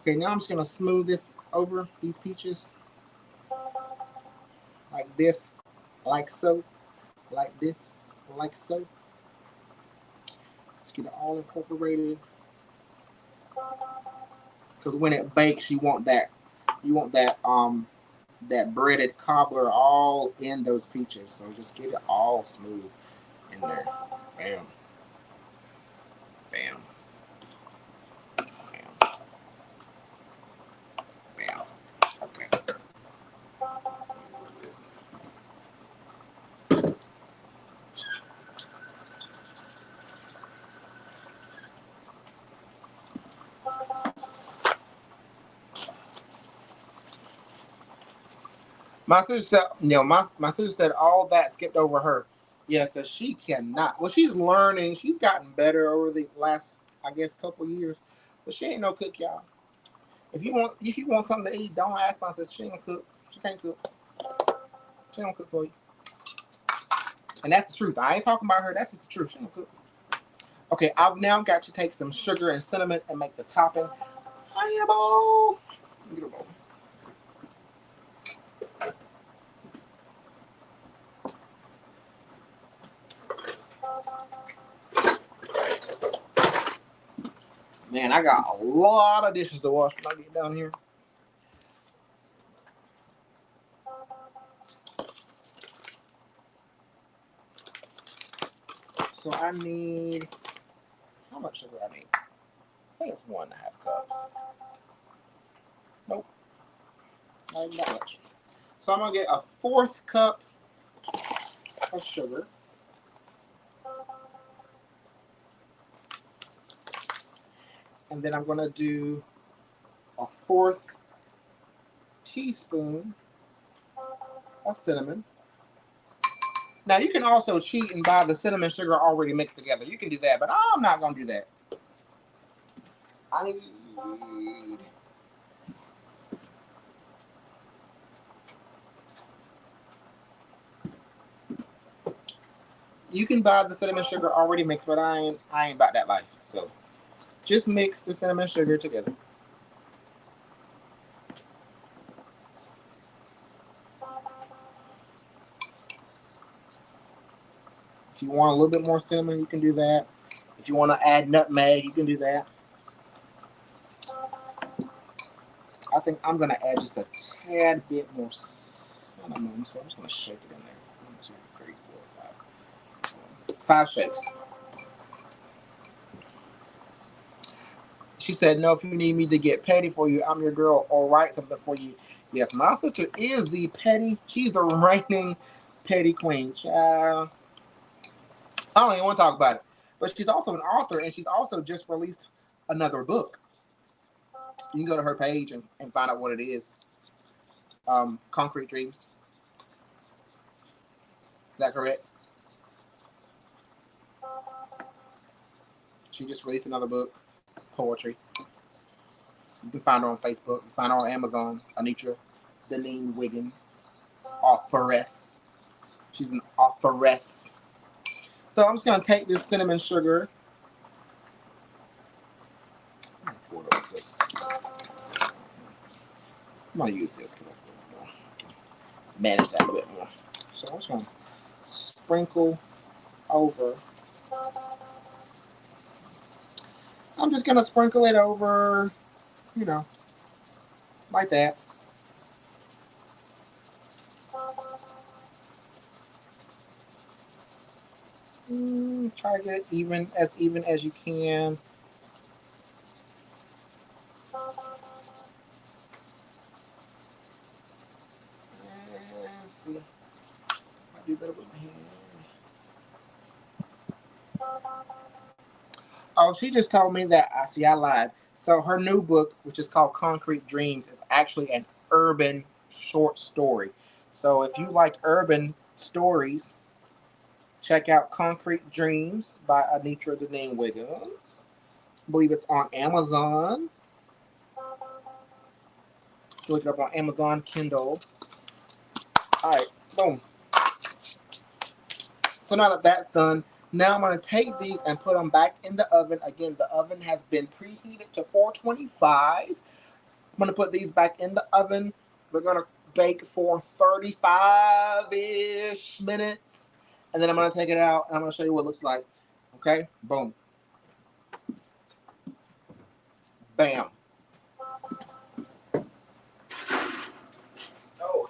Okay, now I'm just going to smooth this over, these peaches. Like this, like so, like this, like so. Let's get it all incorporated. Because when it bakes, you want that breaded cobbler all in those peaches. So just get it all smooth in there. Bam. Bam. Bam. Bam. Okay. My sister said, my sister said all that skipped over her. Yeah, because she cannot. Well, she's learning. She's gotten better over the last, I guess, couple years. But she ain't no cook, y'all. If you want something to eat, don't ask my sister. She ain't gonna cook. She can't cook. She ain't gonna cook for you. And that's the truth. I ain't talking about her. That's just the truth. She ain't gonna cook. Okay, I've now got to take some sugar and cinnamon and make the topping. I need a bowl. Get a bowl. Man, I got a lot of dishes to wash when I get down here. So I need, how much sugar I need? I think it's 1.5 cups. Nope, not even that much. So I'm gonna get a 1/4 cup of sugar. And then I'm gonna do a 1/4 teaspoon of cinnamon. Now you can also cheat and buy the cinnamon sugar already mixed together. You can do that, but I'm not gonna do that. I need, you can buy the cinnamon sugar already mixed, but I ain't about that life. So just mix the cinnamon sugar together. If you want a little bit more cinnamon, you can do that. If you want to add nutmeg, you can do that. I think I'm going to add just a tad bit more cinnamon, so I'm just going to shake it in there. 1, 2, 3, 4, 5. 5 shakes. She said, no, if you need me to get petty for you, I'm your girl, or write something for you. Yes, my sister is the petty. She's the reigning petty queen. Child. I don't even want to talk about it. But she's also an author, and she's also just released another book. You can go to her page and find out what it is. Concrete Dreams. Is that correct? She just released another book, poetry. You can find her on Facebook. You can find her on Amazon. Anitra Deneen Wiggins, authoress. She's an authoress. So I'm just gonna take this cinnamon sugar. I'm gonna use this because that's a little more. Manage that a bit more. So I'm just gonna sprinkle over. I'm just gonna sprinkle it over, you know, like that. Try to get it even as you can. Let's see. I do better with my hand. Oh, she just told me that. I lied. So her new book, which is called Concrete Dreams, is actually an urban short story. So if you like urban stories, check out Concrete Dreams by Anitra Deneen Wiggins. I believe it's on Amazon. Look it up on Amazon Kindle. All right, boom. So now that that's done, now I'm going to take these and put them back in the oven. Again, the oven has been preheated to 425. I'm going to put these back in the oven. They're going to bake for 35-ish minutes. And then I'm going to take it out and I'm going to show you what it looks like. Okay? Boom. Bam. Oh.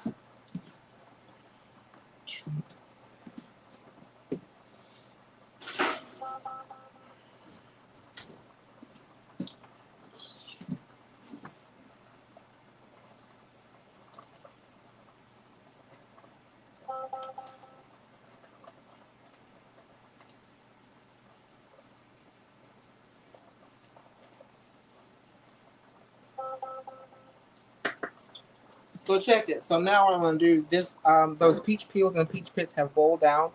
So check it. So now what I'm going to do, this those peach peels and peach pits have boiled down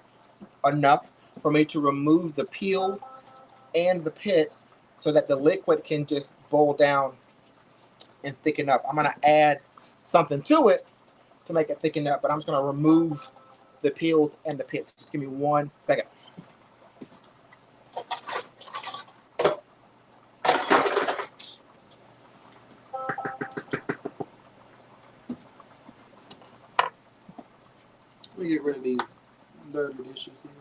enough for me to remove the peels and the pits so that the liquid can just boil down and thicken up. I'm going to add something to it to make it thicken up, but I'm just going to remove the peels and the pits. Just give me 1 second. Let me get rid of these dirty dishes here.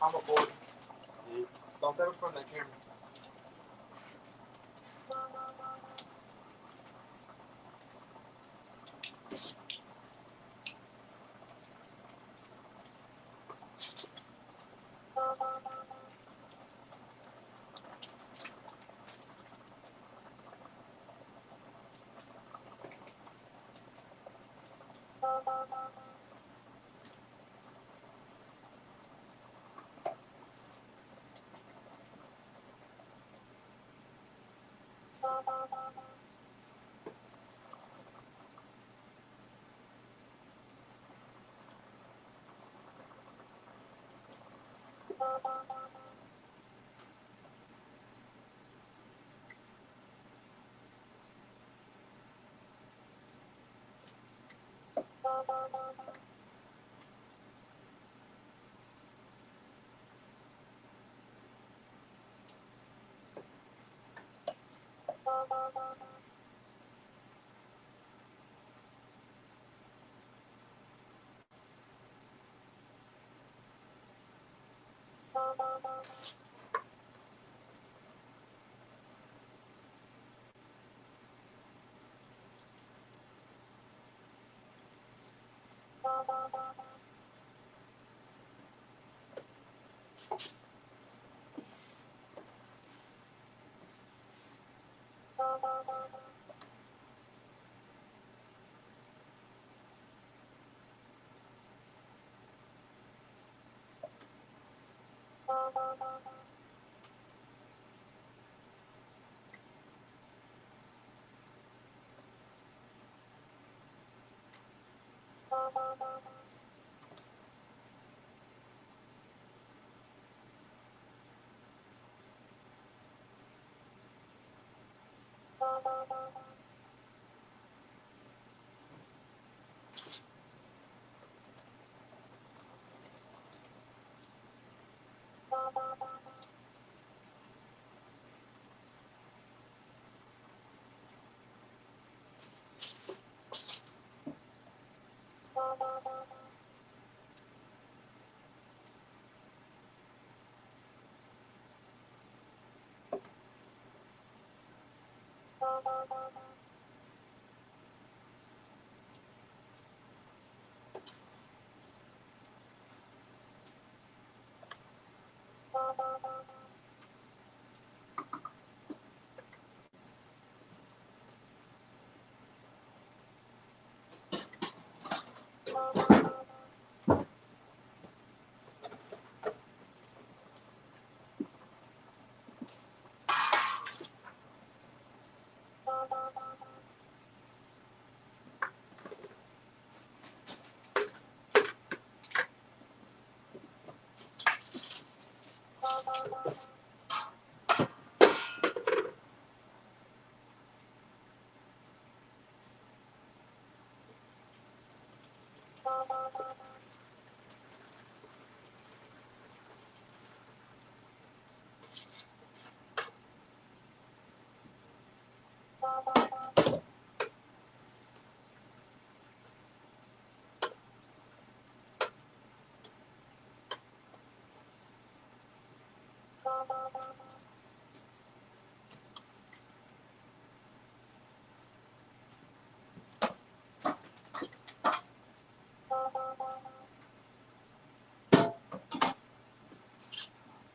I'm a board. Don't say it from that camera.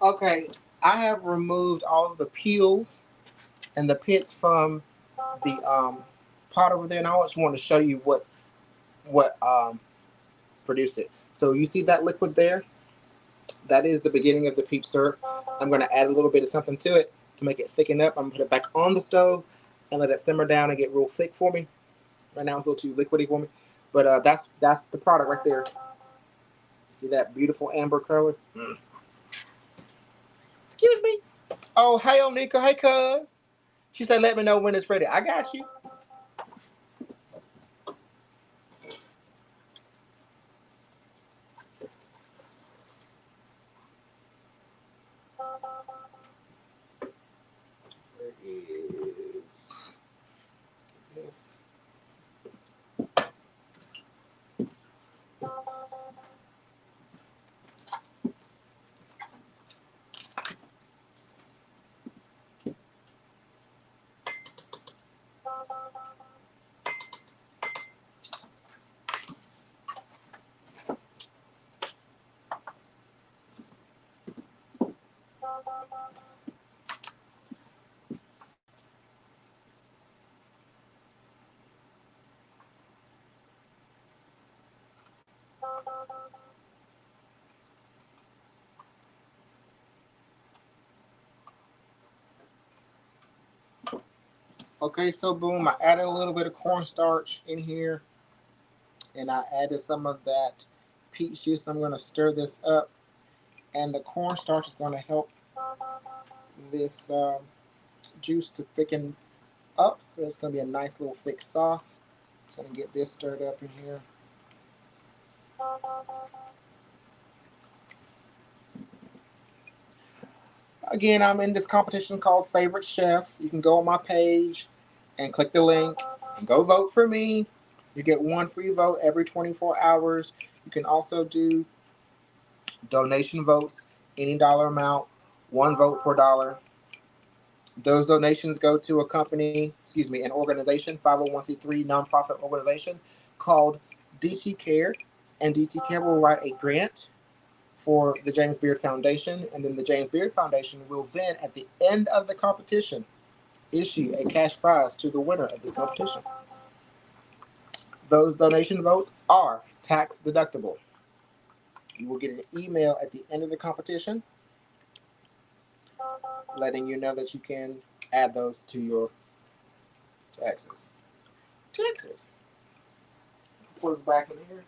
Okay, I have removed all of the peels and the pits from the pot over there, and I just want to show you what produced it. So you see that liquid there? That is the beginning of the peach syrup. I'm going to add a little bit of something to it to make it thicken up. I'm going to put it back on the stove and let it simmer down and get real thick for me. Right now it's a little too liquidy for me, but that's the product right there. See that beautiful amber color? Excuse me. Oh, hey, Onika. Hey, cuz. She said, let me know when it's ready. I got you. Where is this? Okay, so boom, I added a little bit of cornstarch in here, and I added some of that peach juice, and I'm going to stir this up, and the cornstarch is going to help this juice to thicken up, so it's going to be a nice little thick sauce. So I'm going to get this stirred up in here. Again, I'm in this competition called Favorite Chef. You can go on my page and click the link and go vote for me. You get one free vote every 24 hours. You can also do donation votes, any dollar amount, one vote per dollar. Those donations go to a company, an organization, 501c3 nonprofit organization called DT Care. And DT Care will write a grant for the James Beard Foundation. And then the James Beard Foundation will then, at the end of the competition, issue a cash prize to the winner of this competition. Those donation votes are tax deductible. You will get an email at the end of the competition letting you know that you can add those to your taxes. Put us back in here.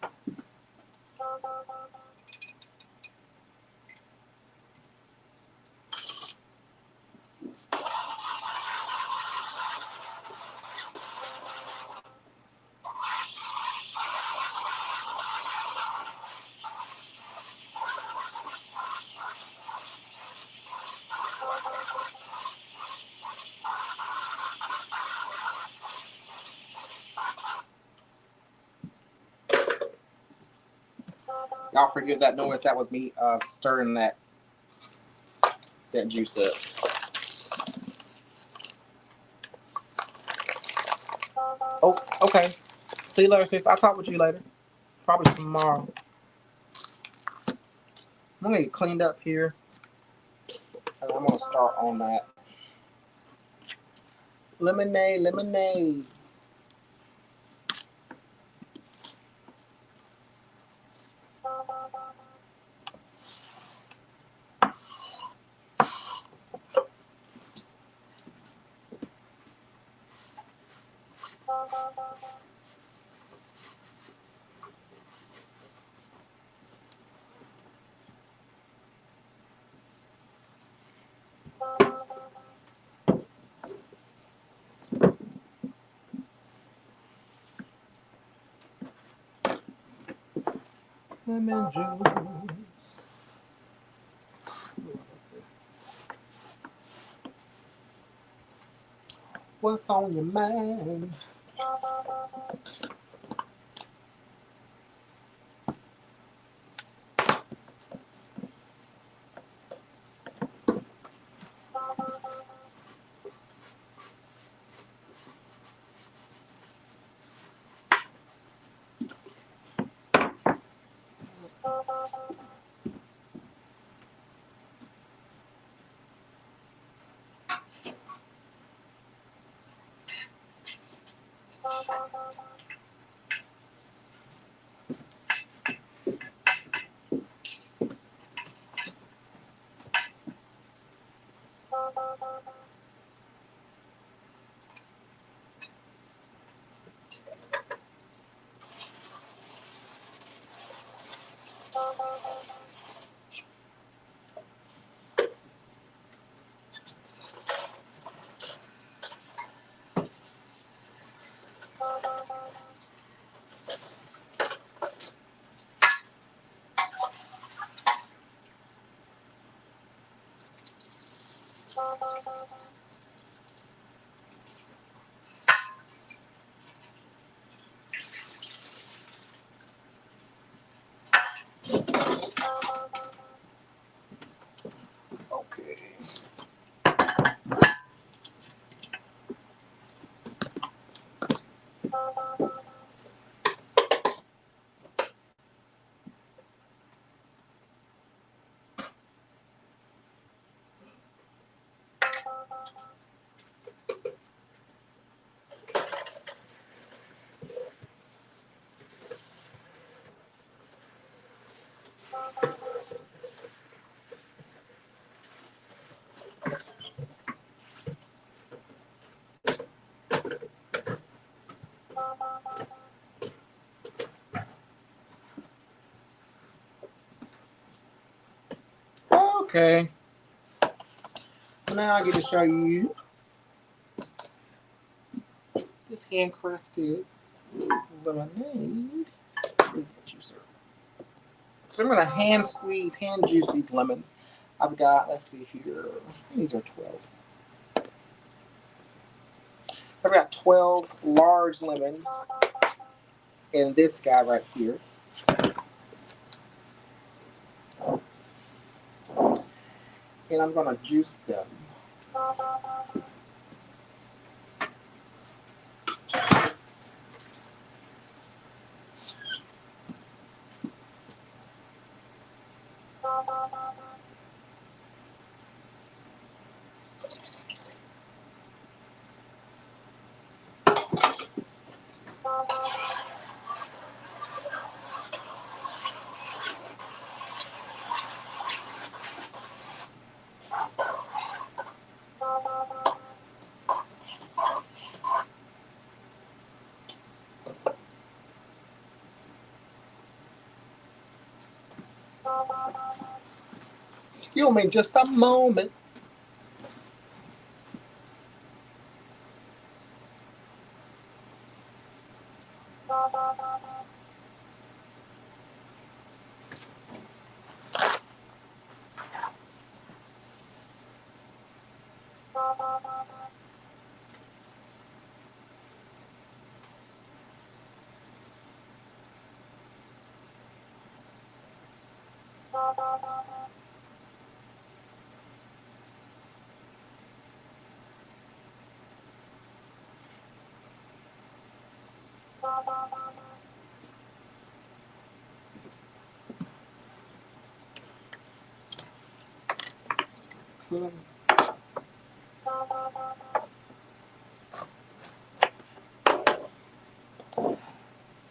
Y'all forgive that noise. That was me stirring that juice up. Oh, okay. See you later, sis. I'll talk with you later. Probably tomorrow. I'm gonna get cleaned up here. And I'm gonna start on that. Lemonade. Lemon juice. What's on your mind? Okay. Okay. So now I get to show you this handcrafted lemonade juicer. So I'm going to hand juice these lemons. I've got, let's see here, these are 12. I've got 12 large lemons in this guy right here. And I'm going to juice them. Excuse me just a moment.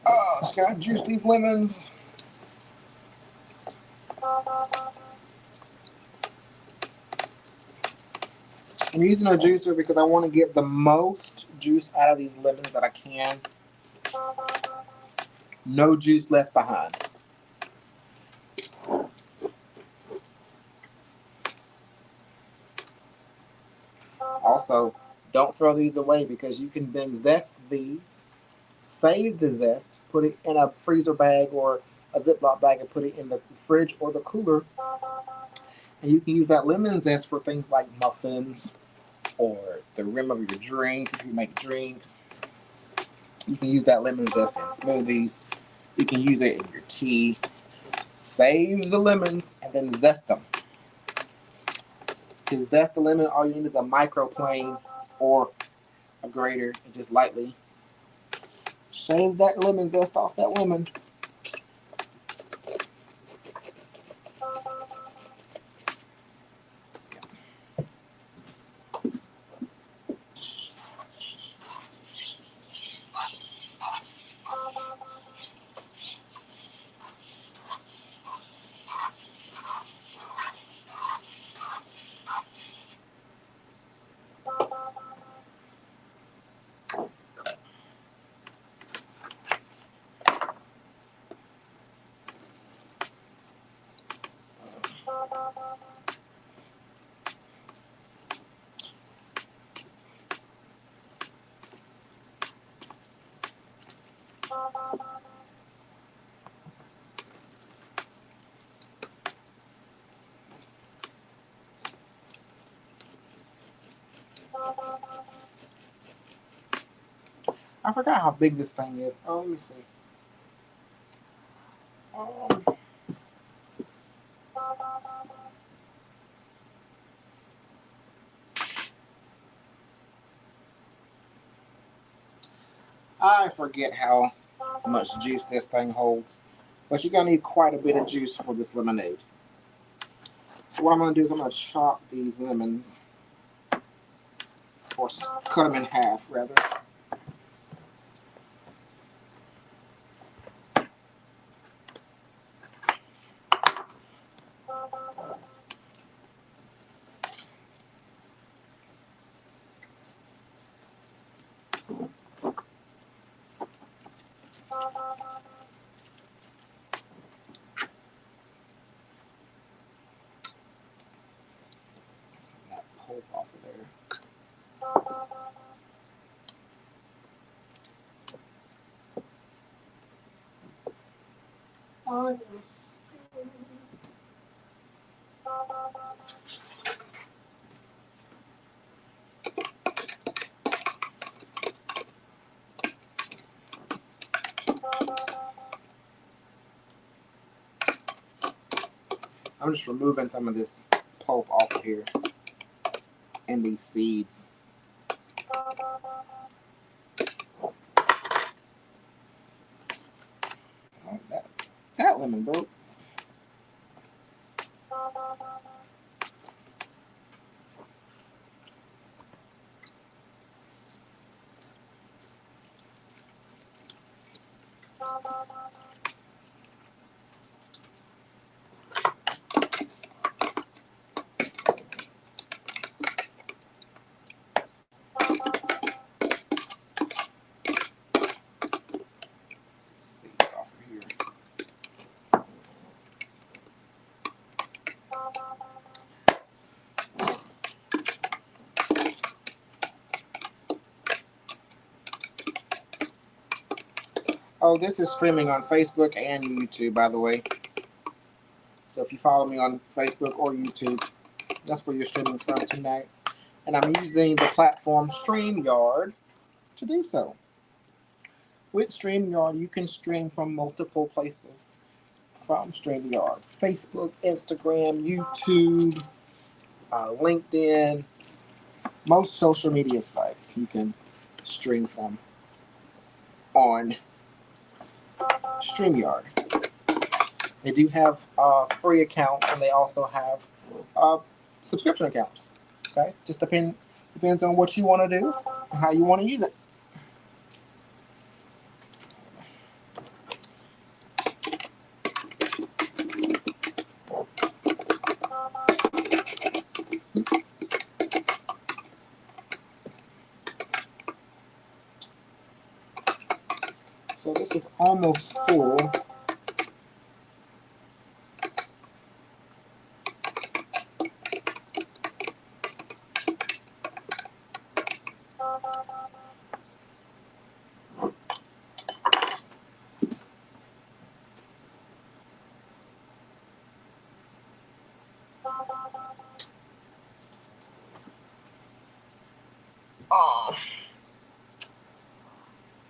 Oh, can I juice these lemons? I'm using a juicer because I want to get the most juice out of these lemons that I can. No juice left behind. Also, don't throw these away because you can then zest these, save the zest, put it in a freezer bag or a Ziploc bag and put it in the fridge or the cooler. And you can use that lemon zest for things like muffins or the rim of your drinks if you make drinks. You can use that lemon zest in smoothies. You can use it in your tea. Save the lemons and then zest them. To zest the lemon, all you need is a microplane or a grater and just lightly shave that lemon zest off that lemon. I forgot how big this thing is. Oh, let me see. I forget how much juice this thing holds. But you're going to need quite a bit of juice for this lemonade. So what I'm going to do is I'm going to chop these lemons. Or cut them in half, rather. Some of that pulp off of there. Oh, yes. I'm just removing some of this pulp off of here and these seeds. Oh, that lemon broke. Seeds off of here. Oh, this is streaming on Facebook and YouTube, by the way. So if you follow me on Facebook or YouTube, that's where you're streaming from tonight. And I'm using the platform StreamYard to do so. With StreamYard, you can stream from multiple places from StreamYard. Facebook, Instagram, YouTube, LinkedIn, most social media sites you can stream from on StreamYard. They do have free accounts, and they also have subscription accounts. Okay, just depends on what you want to do and how you want to use it. So this is almost full.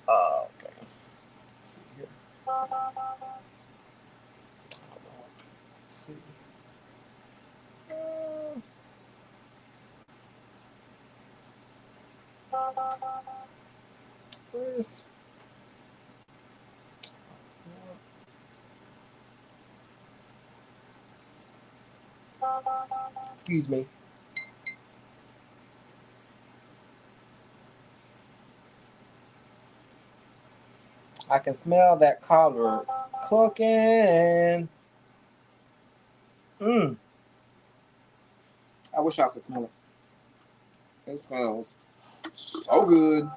Okay. Let's see here. Let's see. Where's... Excuse me. I can smell that cobbler cooking. I wish I could smell it. It smells so good.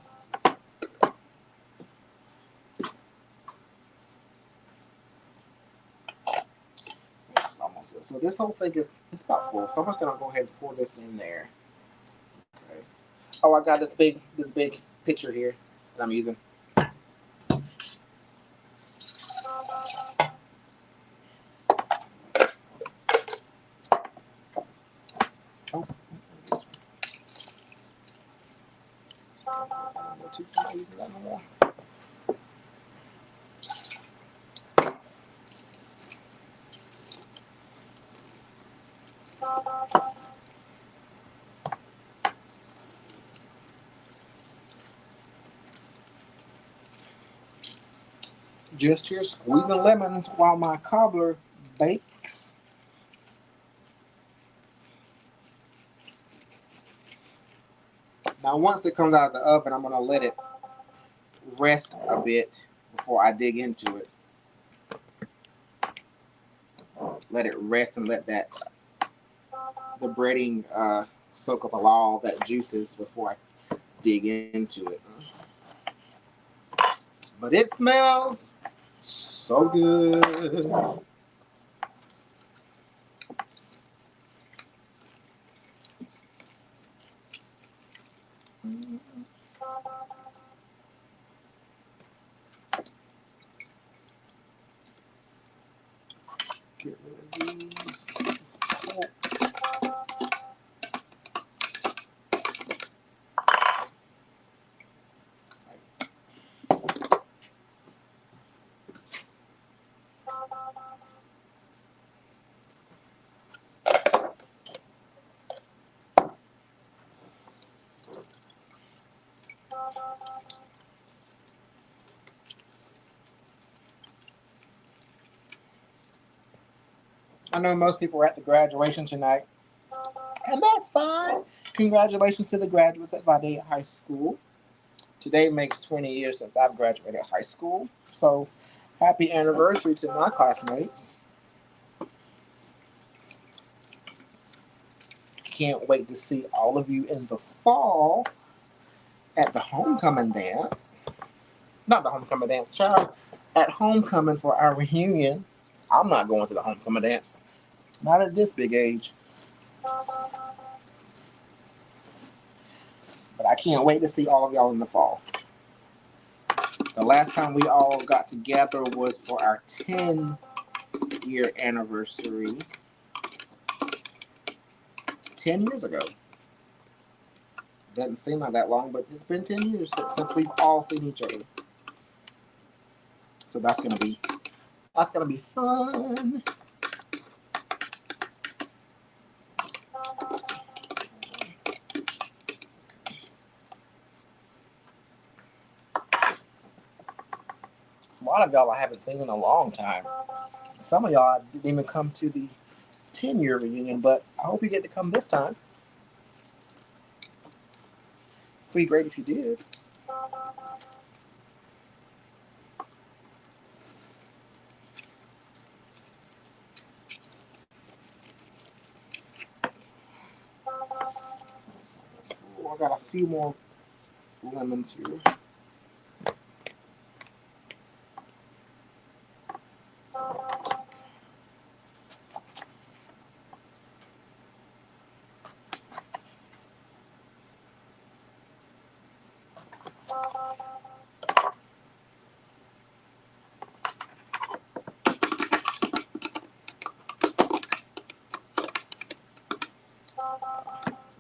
It's almost, so this whole thing is, it's about full. So I'm just gonna go ahead and pour this in there. Okay. Oh, I got this big pitcher here that I'm using. Oh, this one. I'm using that no more. Just here squeezing lemons while my cobbler bakes. Now once it comes out of the oven, I'm going to let it rest a bit before I dig into it. Let it rest and let that the breading soak up all that juices before I dig into it. But it smells so good. Get rid of these. I know most people were at the graduation tonight, and that's fine. Congratulations to the graduates at Vidalia High School. Today makes 20 years since I've graduated high school, so happy anniversary to my classmates. Can't wait to see all of you in the fall at the homecoming dance. Not the homecoming dance, child. At homecoming for our reunion. I'm not going to the homecoming dance. Not at this big age. But I can't wait to see all of y'all in the fall. The last time we all got together was for our 10-year anniversary 10 years ago. Doesn't seem like that long, but it's been 10 years since we've all seen each other. So that's gonna be fun. A lot of y'all I haven't seen in a long time. Some of y'all didn't even come to the 10-year reunion, but I hope you get to come this time. It'd be great if you did. I got a few more lemons here.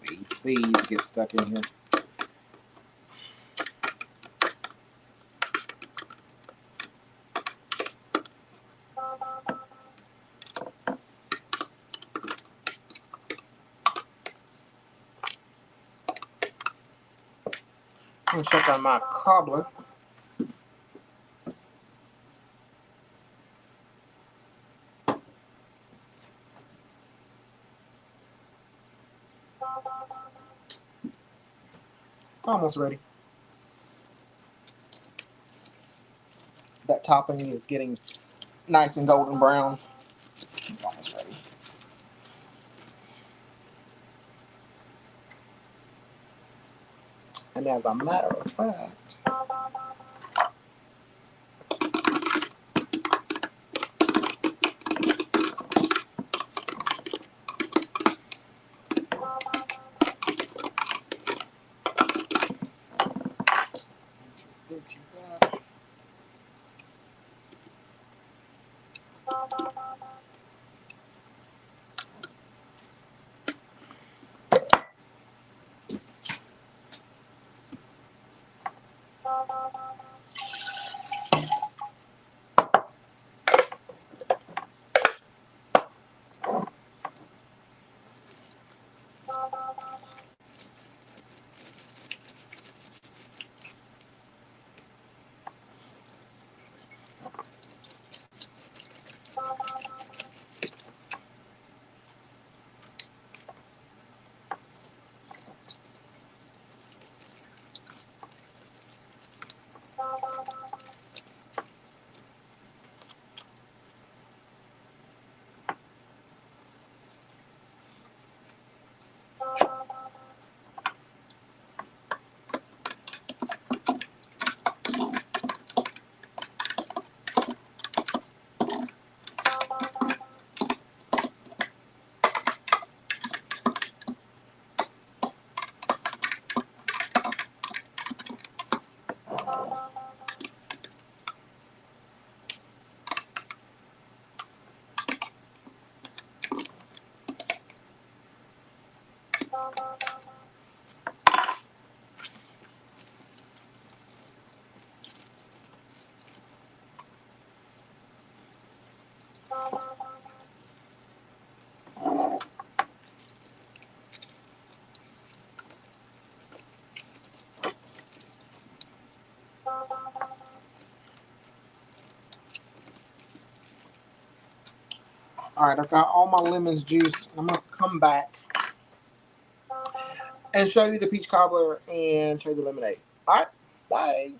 These seeds get stuck in here. I'm gonna check on my cobbler. It's almost ready. That topping is getting nice and golden brown. It's almost ready. And as a matter of fact, into that. All right, I've got all my lemons juiced. I'm gonna come back and show you the peach cobbler and show you the lemonade. All right, bye.